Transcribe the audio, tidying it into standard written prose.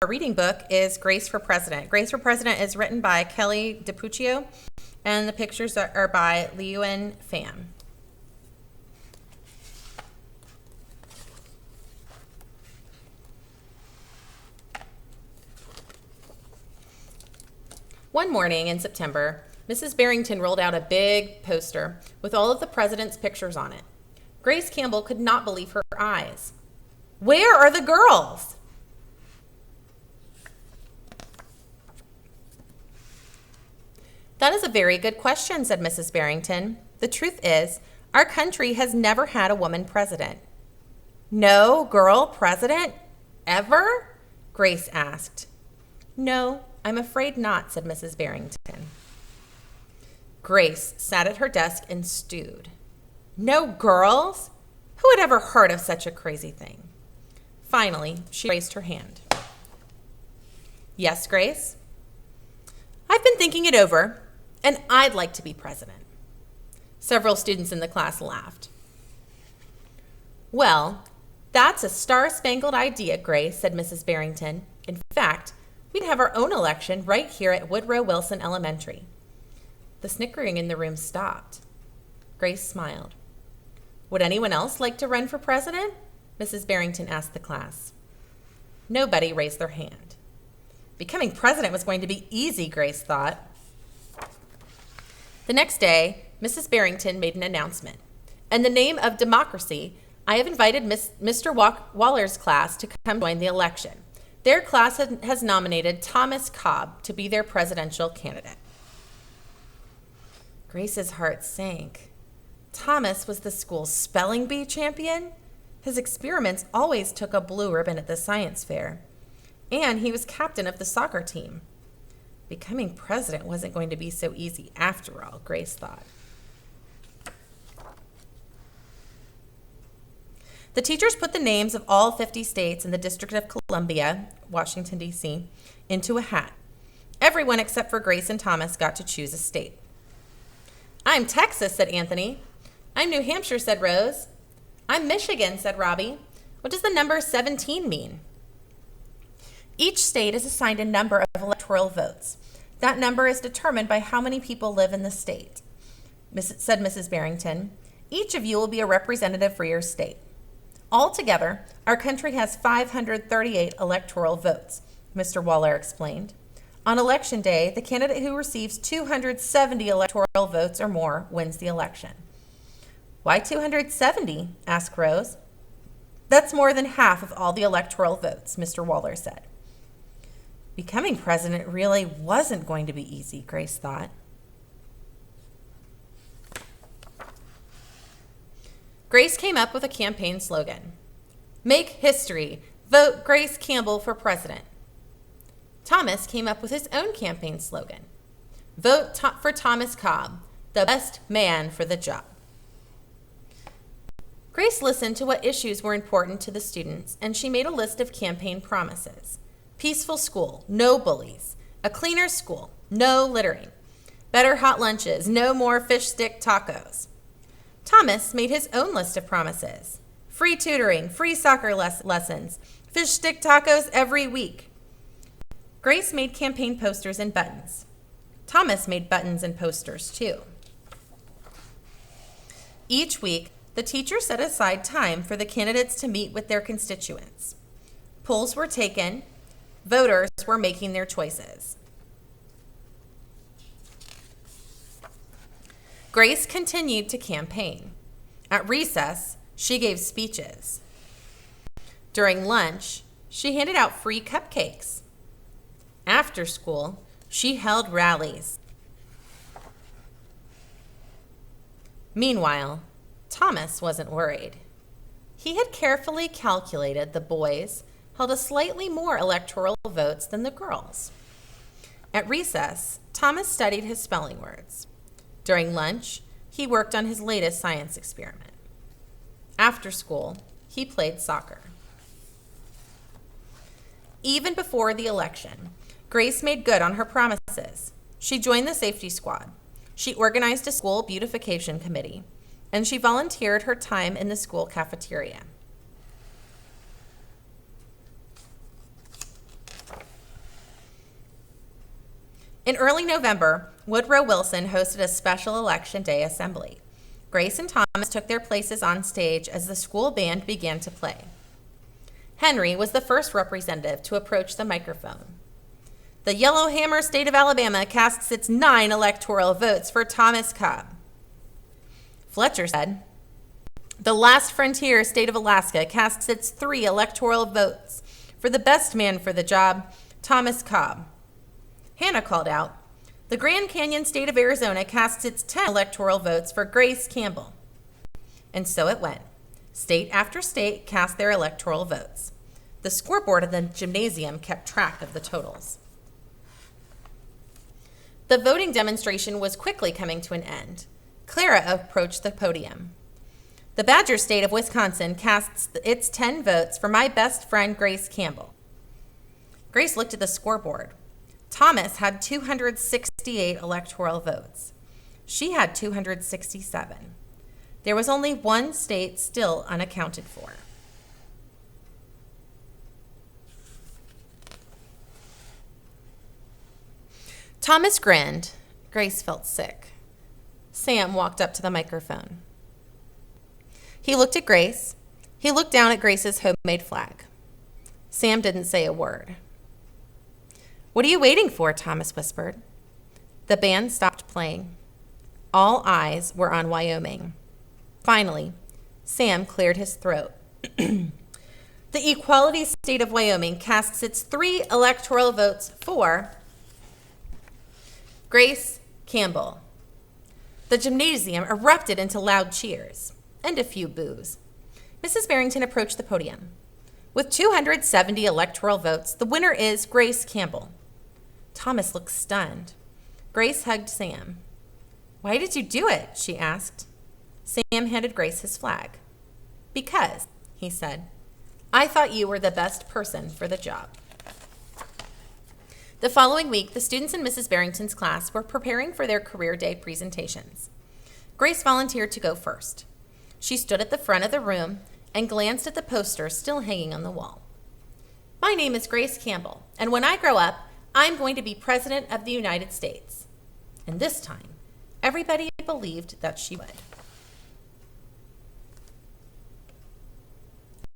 Our reading book is Grace for President. Grace for President is written by Kelly DiPucchio, and the pictures are by LeUyen Pham. One morning in September, Mrs. Barrington rolled out a big poster with all of the president's pictures on it. Grace Campbell could not believe her eyes. "Where are the girls?" "That is a very good question," said Mrs. Barrington. "The truth is, our country has never had a woman president." "No girl president? Ever?" Grace asked. "No, I'm afraid not," said Mrs. Barrington. Grace sat at her desk and stewed. No girls? Who had ever heard of such a crazy thing? Finally, she raised her hand. "Yes, Grace? I've been thinking it over, and I'd like to be president." Several students in the class laughed. "Well, that's a star-spangled idea, Grace," said Mrs. Barrington. "In fact, we'd have our own election right here at Woodrow Wilson Elementary." The snickering in the room stopped. Grace smiled. "Would anyone else like to run for president?" Mrs. Barrington asked the class. Nobody raised their hand. Becoming president was going to be easy, Grace thought. The next day, Mrs. Barrington made an announcement. "In the name of democracy, I have invited Mr. Waller's class to come join the election. Their class has nominated Thomas Cobb to be their presidential candidate." Grace's heart sank. Thomas was the school's spelling bee champion. His experiments always took a blue ribbon at the science fair. And he was captain of the soccer team. Becoming president wasn't going to be so easy after all, Grace thought. The teachers put the names of all 50 states in the District of Columbia, Washington, D.C., into a hat. Everyone except for Grace and Thomas got to choose a state. "I'm Texas," said Anthony. "I'm New Hampshire," said Rose. "I'm Michigan," said Robbie. "What does the number 17 mean?" "Each state is assigned a number of electoral votes. That number is determined by how many people live in the state," said Mrs. Barrington. "Each of you will be a representative for your state. Altogether, our country has 538 electoral votes," Mr. Waller explained. "On election day, the candidate who receives 270 electoral votes or more wins the election." "Why 270? asked Rose. "That's more than half of all the electoral votes," Mr. Waller said. Becoming president really wasn't going to be easy, Grace thought. Grace came up with a campaign slogan. "Make history. Vote Grace Campbell for president." Thomas came up with his own campaign slogan. "Vote for Thomas Cobb, the best man for the job." Grace listened to what issues were important to the students, and she made a list of campaign promises. Peaceful school, no bullies. A cleaner school, no littering. Better hot lunches, no more fish stick tacos. Thomas made his own list of promises. Free tutoring, free soccer lessons, fish stick tacos every week. Grace made campaign posters and buttons. Thomas made buttons and posters too. Each week, the teacher set aside time for the candidates to meet with their constituents. Polls were taken. Voters were making their choices. Grace continued to campaign. At recess, she gave speeches. During lunch, she handed out free cupcakes. After school, she held rallies. Meanwhile, Thomas wasn't worried. He had carefully calculated the boys held a slightly more electoral votes than the girls. At recess, Thomas studied his spelling words. During lunch, he worked on his latest science experiment. After school, he played soccer. Even before the election, Grace made good on her promises. She joined the safety squad. She organized a school beautification committee, and she volunteered her time in the school cafeteria. In early November, Woodrow Wilson hosted a special Election Day assembly. Grace and Thomas took their places on stage as the school band began to play. Henry was the first representative to approach the microphone. The Yellowhammer State of Alabama casts its 9 electoral votes for Thomas Cobb. Fletcher said, the Last Frontier State of Alaska casts its 3 electoral votes for the best man for the job, Thomas Cobb. Hannah called out, the Grand Canyon State of Arizona casts its 10 electoral votes for Grace Campbell. And so it went. State after state cast their electoral votes. The scoreboard of the gymnasium kept track of the totals. The voting demonstration was quickly coming to an end. Clara approached the podium. The Badger State of Wisconsin casts its 10 votes for my best friend, Grace Campbell. Grace looked at the scoreboard. Thomas had 268 electoral votes. She had 267. There was only one state still unaccounted for. Thomas grinned. Grace felt sick. Sam walked up to the microphone. He looked at Grace. He looked down at Grace's homemade flag. Sam didn't say a word. What are you waiting for? Thomas whispered. The band stopped playing. All eyes were on Wyoming. Finally, Sam cleared his throat. The Equality State of Wyoming casts its 3 electoral votes for Grace Campbell. The gymnasium erupted into loud cheers and a few boos. Mrs. Barrington approached the podium. With 270 electoral votes, the winner is Grace Campbell. Thomas looked stunned. Grace hugged Sam. Why did you do it? She asked. Sam handed Grace his flag. Because, he said, I thought you were the best person for the job. The following week, the students in Mrs. Barrington's class were preparing for their career day presentations. Grace volunteered to go first. She stood at the front of the room and glanced at the poster still hanging on the wall. My name is Grace Campbell, and when I grow up, I'm going to be President of the United States. And this time, everybody believed that she would.